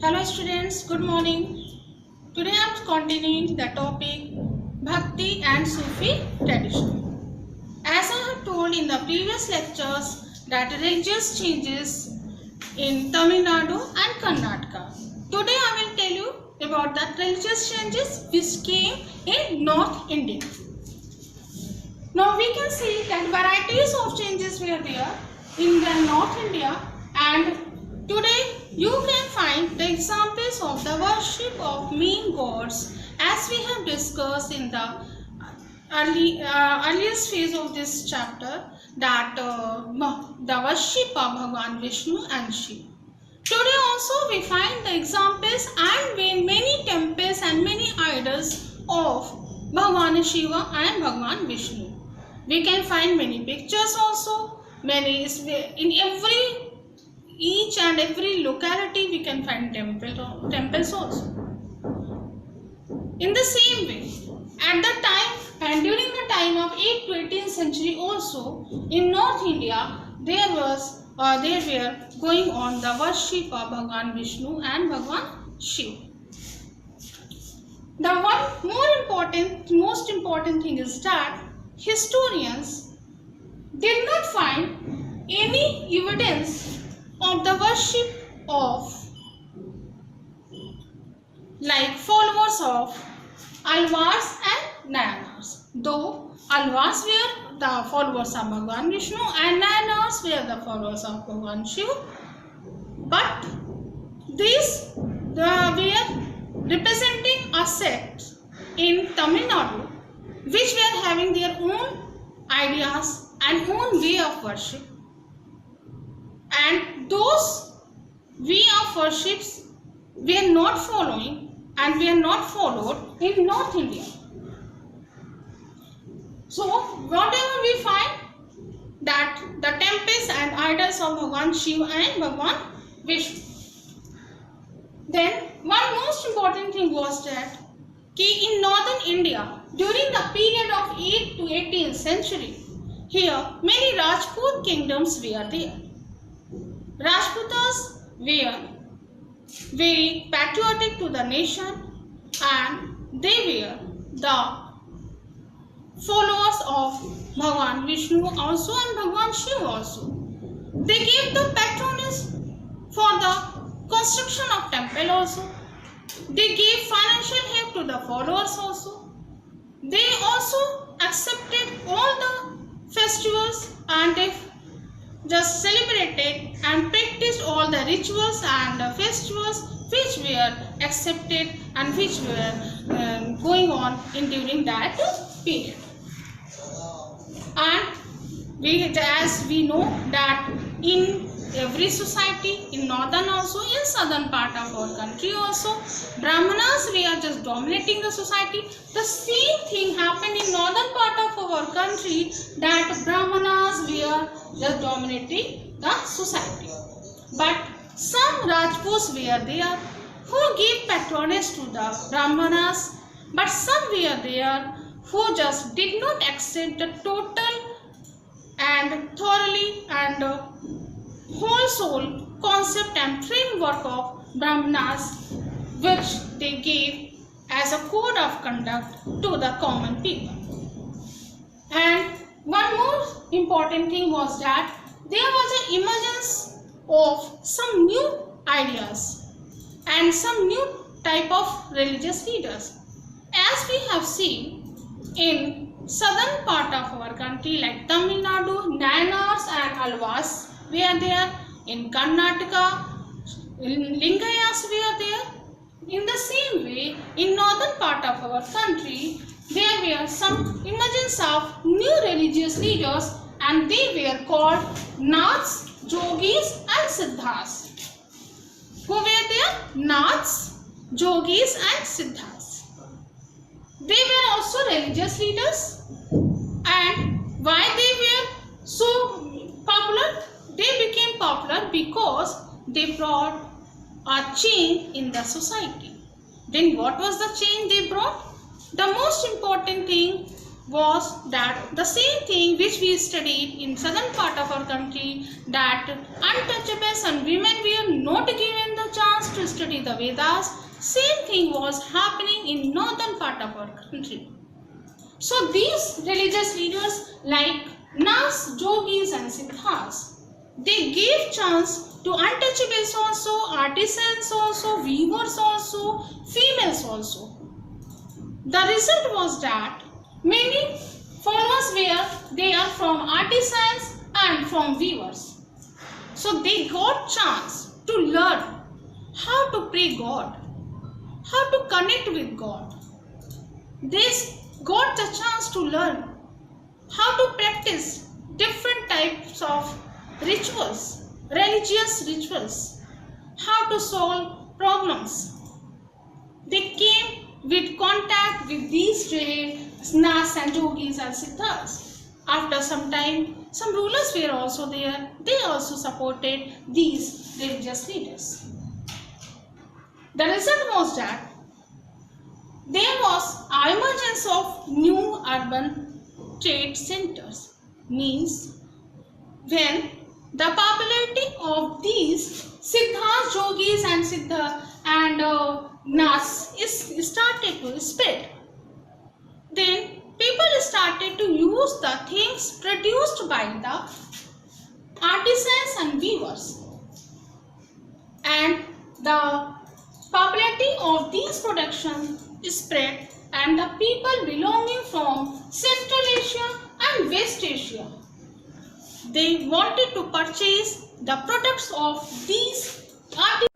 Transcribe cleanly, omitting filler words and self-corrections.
Hello students, good morning. Today I am continuing the topic Bhakti and Sufi tradition. As I have told in the previous lectures that religious changes in Tamil Nadu and Karnataka. Today I will tell you about the religious changes which came in North India. Now we can see that varieties of changes were there in the North India, and today you can find the examples of the worship of main gods as we have discussed in the earliest phase of this chapter, that the worship of Bhagwan Vishnu and Shiva. Today also we find the examples and many temples and many idols of Bhagwan Shiva and Bhagwan Vishnu. We can find many pictures also, each and every locality we can find temples also. In the same way, at the time and during the time of 8th to 18th century also, in North India there were going on the worship of Bhagwan Vishnu and Bhagwan Shiva. The most important thing is that historians did not find any evidence of the worship of followers of Alvars and Nayanars. Though Alvars were the followers of Bhagwan Vishnu and Nayanars were the followers of Bhagwan Shiva, but these were representing a sect in Tamil Nadu which were having their own ideas and own way of worship, and those way of worships were not following and were not followed in North India. So whatever we find that the temples and idols of Bhagwan Shiva and Bhagwan Vishnu. Then one most important thing was that in northern India during the period of 8th to 18th century, here many Rajput kingdoms were there. Rajputas were very patriotic to the nation, and they were the followers of Bhagwan Vishnu also and Bhagwan Shiva also. They gave the patronage for the construction of temple also. They gave financial help to the followers also. They also accepted all the festivals and they just celebrated and practiced all the rituals and the festivals which were accepted and which were going on during that period. And as we know that in every society, in northern also, in southern part of our country also, Brahmanas were just dominating the society. The same thing happened in northern part of our country, that Brahmanas were just dominating the society. But some Rajputs were there who gave patronage to the Brahmanas, but some were there who just did not accept the total and thoroughly and whole soul concept and framework of Brahmanas, which they gave as a code of conduct to the common people. And one more important thing was that there was an emergence of some new ideas and some new type of religious leaders. As we have seen in southern part of our country like Tamil Nadu, Nayanars and Alvars were there. In Karnataka, Lingayas were there. In the same way, in northern part of our country, there were some emergence of new religious leaders, and they were called Naths, Jogis and Siddhas. Who were there? Naths, Jogis and Siddhas. They were also religious leaders, and why they were so popular? They became popular because they brought a change in the society. Then what was the change they brought? The most important thing was that the same thing which we studied in southern part of our country, that untouchables and women were not given the chance to study the Vedas, same thing was happening in northern part of our country. So these religious leaders like Nas, Yogis and Siddhas, they gave chance to untouchables also, artisans also, weavers also, females also. The result was that many followers they are from artisans and from weavers. So they got chance to learn how to pray God, how to connect with God. They got the chance to learn how to practice different types of rituals, religious rituals, how to solve problems. They came with contact with these Nas and Yogis and Siddhas. After some time, some rulers were also there. They also supported these religious leaders. The result was that there was emergence of new urban trade centers. Means when the popularity of these Siddhas, Yogis and Siddha and Nas is started to spread, then people started to use the things produced by the artisans and weavers, and the popularity of these productions spread, and the people belonging from Central Asia and West Asia, they wanted to purchase the products of these artisans